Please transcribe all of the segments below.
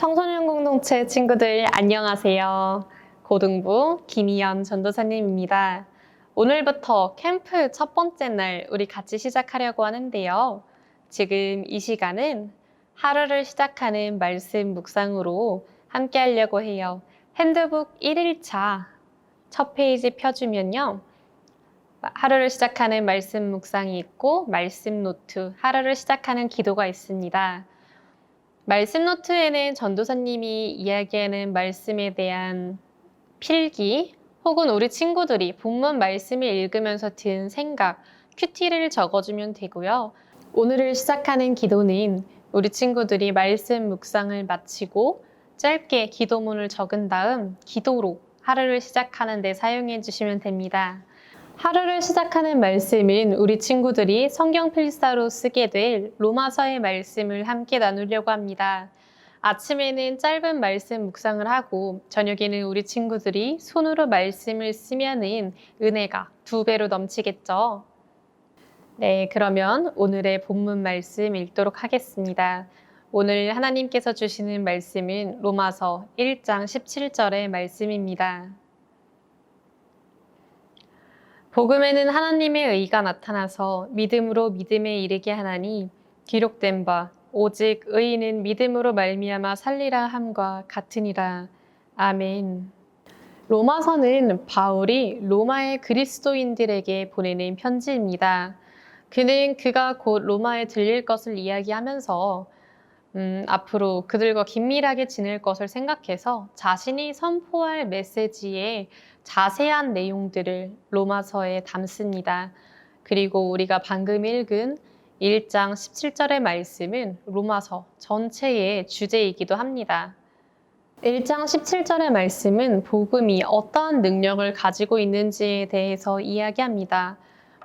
청소년 공동체 친구들 안녕하세요. 고등부 김희연 전도사님입니다. 오늘부터 캠프 첫 번째 날 우리 같이 시작하려고 하는데요. 지금 이 시간은 하루를 시작하는 말씀 묵상으로 함께 하려고 해요. 핸드북 1일차 첫 페이지 펴주면요. 하루를 시작하는 말씀 묵상이 있고 말씀 노트, 하루를 시작하는 기도가 있습니다. 말씀 노트에는 전도사님이 이야기하는 말씀에 대한 필기 혹은 우리 친구들이 본문 말씀을 읽으면서 든 생각, 큐티를 적어주면 되고요. 오늘을 시작하는 기도는 우리 친구들이 말씀 묵상을 마치고 짧게 기도문을 적은 다음 기도로 하루를 시작하는 데 사용해 주시면 됩니다. 하루를 시작하는 말씀은 우리 친구들이 성경 필사로 쓰게 될 로마서의 말씀을 함께 나누려고 합니다. 아침에는 짧은 말씀 묵상을 하고 저녁에는 우리 친구들이 손으로 말씀을 쓰면은 은혜가 2배로 넘치겠죠. 네, 그러면 오늘의 본문 말씀 읽도록 하겠습니다. 오늘 하나님께서 주시는 말씀은 로마서 1장 17절의 말씀입니다. 복음에는 하나님의 의가 나타나서 믿음으로 믿음에 이르게 하나니 기록된 바 오직 의인은 믿음으로 말미암아 살리라 함과 같으니라. 아멘. 로마서는 바울이 로마의 그리스도인들에게 보내는 편지입니다. 그는 그가 곧 로마에 들릴 것을 이야기하면서 앞으로 그들과 긴밀하게 지낼 것을 생각해서 자신이 선포할 메시지의 자세한 내용들을 로마서에 담습니다. 그리고 우리가 방금 읽은 1장 17절의 말씀은 로마서 전체의 주제이기도 합니다. 1장 17절의 말씀은 복음이 어떠한 능력을 가지고 있는지에 대해서 이야기합니다.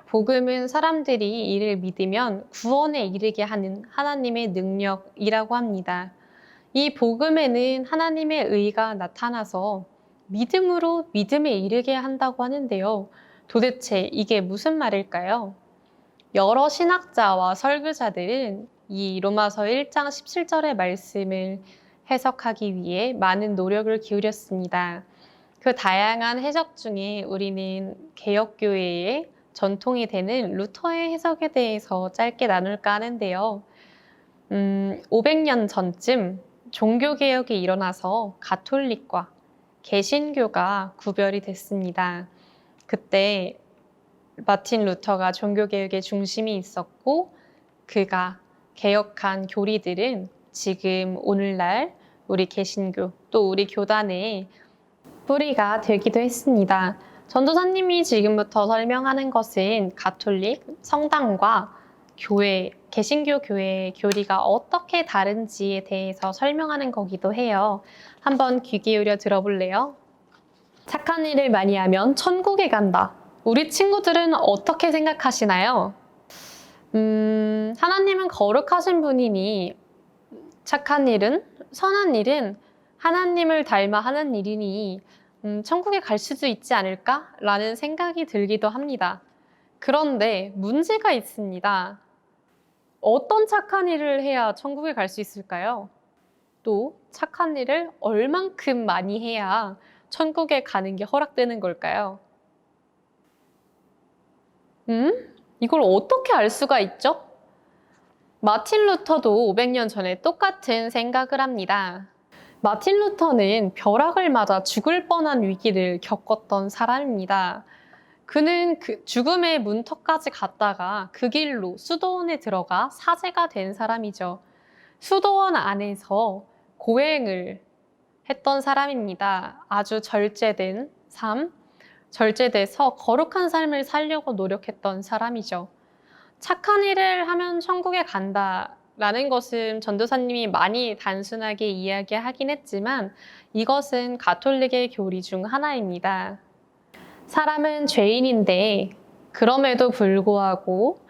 복음은 사람들이 이를 믿으면 구원에 이르게 하는 하나님의 능력이라고 합니다. 이 복음에는 하나님의 의가 나타나서 믿음으로 믿음에 이르게 한다고 하는데요. 도대체 이게 무슨 말일까요? 여러 신학자와 설교자들은 이 로마서 1장 17절의 말씀을 해석하기 위해 많은 노력을 기울였습니다. 그 다양한 해석 중에 우리는 개혁교회의 전통이 되는 루터의 해석에 대해서 짧게 나눌까 하는데요. 500년 전쯤 종교개혁이 일어나서 가톨릭과 개신교가 구별이 됐습니다. 그때 마틴 루터가 종교개혁의 중심이 있었고 그가 개혁한 교리들은 지금 오늘날 우리 개신교 또 우리 교단의 뿌리가 되기도 했습니다. 전도사님이 지금부터 설명하는 것은 가톨릭 성당과 교회, 개신교 교회의 교리가 어떻게 다른지에 대해서 설명하는 거기도 해요. 한번 귀 기울여 들어볼래요? 착한 일을 많이 하면 천국에 간다. 우리 친구들은 어떻게 생각하시나요? 하나님은 거룩하신 분이니 착한 일은, 선한 일은 하나님을 닮아 하는 일이니 천국에 갈 수도 있지 않을까? 라는 생각이 들기도 합니다. 그런데 문제가 있습니다. 어떤 착한 일을 해야 천국에 갈 수 있을까요? 또 착한 일을 얼만큼 많이 해야 천국에 가는 게 허락되는 걸까요? 이걸 어떻게 알 수가 있죠? 마틴 루터도 500년 전에 똑같은 생각을 합니다. 마틴 루터는 벼락을 맞아 죽을 뻔한 위기를 겪었던 사람입니다. 그는 그 죽음의 문턱까지 갔다가 그 길로 수도원에 들어가 사제가 된 사람이죠. 수도원 안에서 고행을 했던 사람입니다. 아주 절제된 삶, 절제돼서 거룩한 삶을 살려고 노력했던 사람이죠. 착한 일을 하면 천국에 간다라는 것은 전도사님이 많이 단순하게 이야기하긴 했지만 이것은 가톨릭의 교리 중 하나입니다. 사람은 죄인인데 그럼에도 불구하고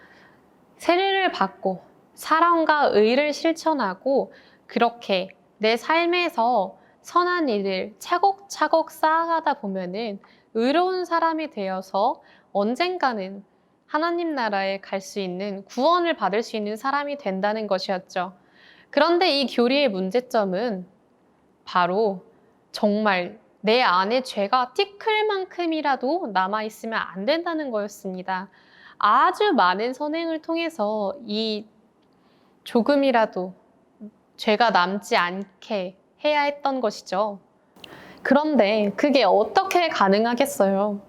세례를 받고 사랑과 의를 실천하고 그렇게 내 삶에서 선한 일을 차곡차곡 쌓아가다 보면은 의로운 사람이 되어서 언젠가는 하나님 나라에 갈 수 있는 구원을 받을 수 있는 사람이 된다는 것이었죠. 그런데 이 교리의 문제점은 바로 정말 내 안에 죄가 티끌만큼이라도 남아있으면 안 된다는 거였습니다. 아주 많은 선행을 통해서 이 조금이라도 죄가 남지 않게 해야 했던 것이죠. 그런데 그게 어떻게 가능하겠어요?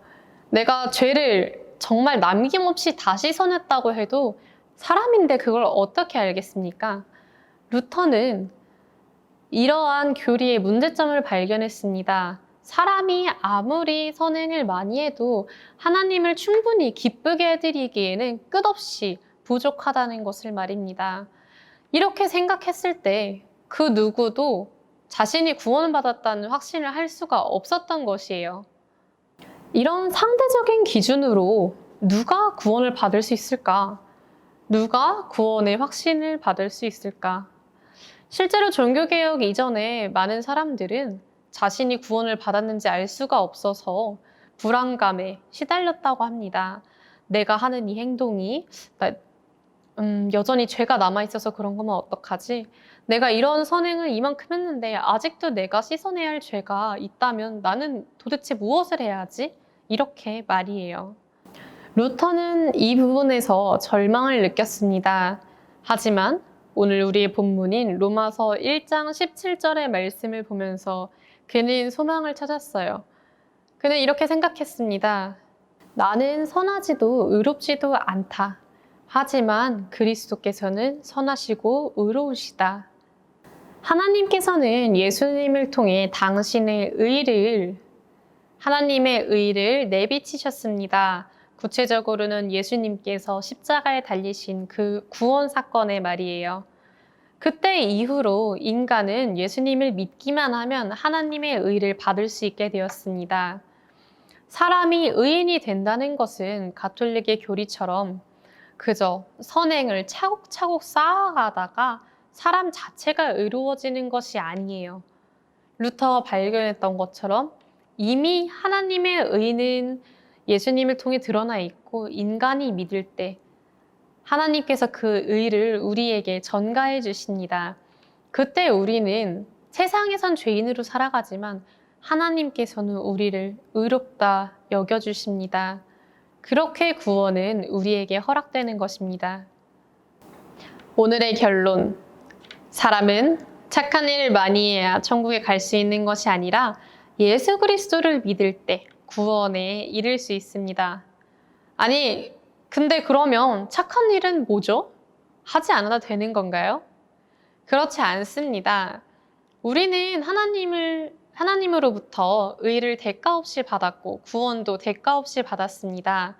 내가 죄를 정말 남김없이 다 씻어냈다고 해도 사람인데 그걸 어떻게 알겠습니까? 루터는 이러한 교리의 문제점을 발견했습니다. 사람이 아무리 선행을 많이 해도 하나님을 충분히 기쁘게 해드리기에는 끝없이 부족하다는 것을 말입니다. 이렇게 생각했을 때 그 누구도 자신이 구원받았다는 확신을 할 수가 없었던 것이에요. 이런 상대적인 기준으로 누가 구원을 받을 수 있을까? 누가 구원의 확신을 받을 수 있을까? 실제로 종교개혁 이전에 많은 사람들은 자신이 구원을 받았는지 알 수가 없어서 불안감에 시달렸다고 합니다. 내가 하는 이 행동이 여전히 죄가 남아있어서 그런 거면 어떡하지? 내가 이런 선행을 이만큼 했는데 아직도 내가 씻어내야 할 죄가 있다면 나는 도대체 무엇을 해야 하지? 이렇게 말이에요. 루터는 이 부분에서 절망을 느꼈습니다. 하지만 오늘 우리의 본문인 로마서 1장 17절의 말씀을 보면서 그는 소망을 찾았어요. 그는 이렇게 생각했습니다. 나는 선하지도 의롭지도 않다. 하지만 그리스도께서는 선하시고 의로우시다. 하나님께서는 예수님을 통해 하나님의 의를 내비치셨습니다. 구체적으로는 예수님께서 십자가에 달리신 그 구원 사건의 말이에요. 그때 이후로 인간은 예수님을 믿기만 하면 하나님의 의를 받을 수 있게 되었습니다. 사람이 의인이 된다는 것은 가톨릭의 교리처럼 그저 선행을 차곡차곡 쌓아가다가 사람 자체가 의로워지는 것이 아니에요. 루터가 발견했던 것처럼 이미 하나님의 의는 예수님을 통해 드러나 있고 인간이 믿을 때 하나님께서 그 의를 우리에게 전가해 주십니다. 그때 우리는 세상에선 죄인으로 살아가지만 하나님께서는 우리를 의롭다 여겨주십니다. 그렇게 구원은 우리에게 허락되는 것입니다. 오늘의 결론. 사람은 착한 일을 많이 해야 천국에 갈 수 있는 것이 아니라 예수 그리스도를 믿을 때 구원에 이를 수 있습니다. 아니, 근데 그러면 착한 일은 뭐죠? 하지 않아도 되는 건가요? 그렇지 않습니다. 우리는 하나님으로부터 의를 대가 없이 받았고 구원도 대가 없이 받았습니다.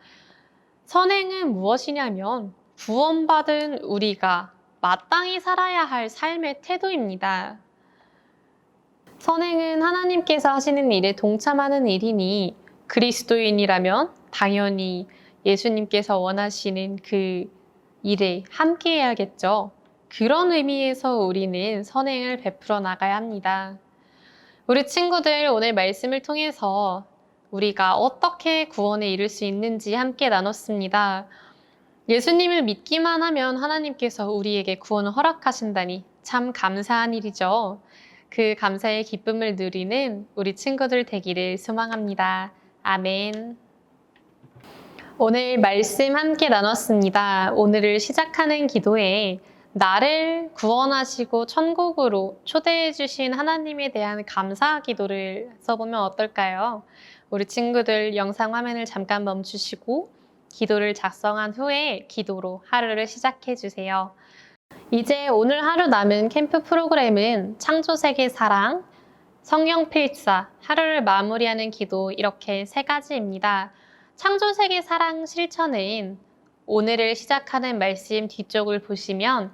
선행은 무엇이냐면 구원받은 우리가 마땅히 살아야 할 삶의 태도입니다. 선행은 하나님께서 하시는 일에 동참하는 일이니 그리스도인이라면 당연히 예수님께서 원하시는 그 일에 함께 해야겠죠. 그런 의미에서 우리는 선행을 베풀어 나가야 합니다. 우리 친구들 오늘 말씀을 통해서 우리가 어떻게 구원에 이를 수 있는지 함께 나눴습니다. 예수님을 믿기만 하면 하나님께서 우리에게 구원을 허락하신다니 참 감사한 일이죠. 그 감사의 기쁨을 누리는 우리 친구들 되기를 소망합니다. 아멘. 오늘 말씀 함께 나눴습니다. 오늘을 시작하는 기도에 나를 구원하시고 천국으로 초대해 주신 하나님에 대한 감사 기도를 써보면 어떨까요? 우리 친구들 영상 화면을 잠깐 멈추시고 기도를 작성한 후에 기도로 하루를 시작해 주세요. 이제 오늘 하루 남은 캠프 프로그램은 창조세계 사랑, 성경 필사, 하루를 마무리하는 기도 이렇게 3가지입니다. 창조세계 사랑 실천은 오늘을 시작하는 말씀 뒤쪽을 보시면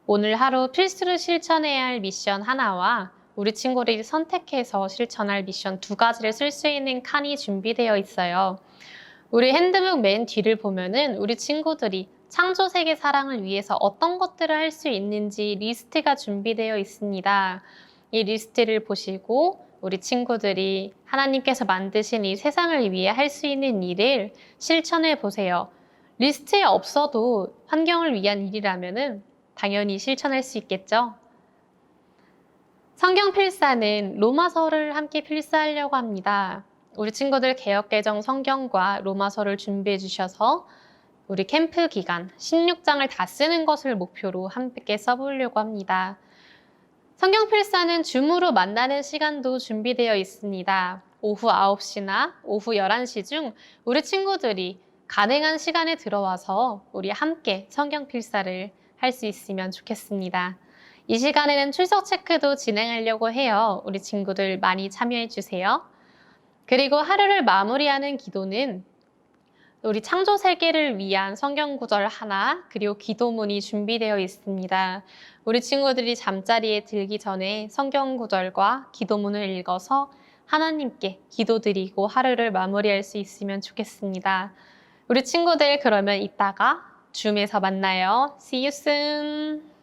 오늘 하루 필수로 실천해야 할 미션 하나와 우리 친구들이 선택해서 실천할 미션 2가지를 쓸 수 있는 칸이 준비되어 있어요. 우리 핸드북 맨 뒤를 보면은 우리 친구들이 창조세계 사랑을 위해서 어떤 것들을 할 수 있는지 리스트가 준비되어 있습니다. 이 리스트를 보시고 우리 친구들이 하나님께서 만드신 이 세상을 위해 할 수 있는 일을 실천해 보세요. 리스트에 없어도 환경을 위한 일이라면은 당연히 실천할 수 있겠죠? 성경 필사는 로마서를 함께 필사하려고 합니다. 우리 친구들 개역개정 성경과 로마서를 준비해 주셔서 우리 캠프 기간 16장을 다 쓰는 것을 목표로 함께 써보려고 합니다. 성경 필사는 줌으로 만나는 시간도 준비되어 있습니다. 오후 9시나 오후 11시 중 우리 친구들이 가능한 시간에 들어와서 우리 함께 성경 필사를 할 수 있으면 좋겠습니다. 이 시간에는 출석 체크도 진행하려고 해요. 우리 친구들 많이 참여해 주세요. 그리고 하루를 마무리하는 기도는 우리 창조 세계를 위한 성경 구절 하나, 그리고 기도문이 준비되어 있습니다. 우리 친구들이 잠자리에 들기 전에 성경 구절과 기도문을 읽어서 하나님께 기도드리고 하루를 마무리할 수 있으면 좋겠습니다. 우리 친구들 그러면 이따가 줌에서 만나요. See you soon.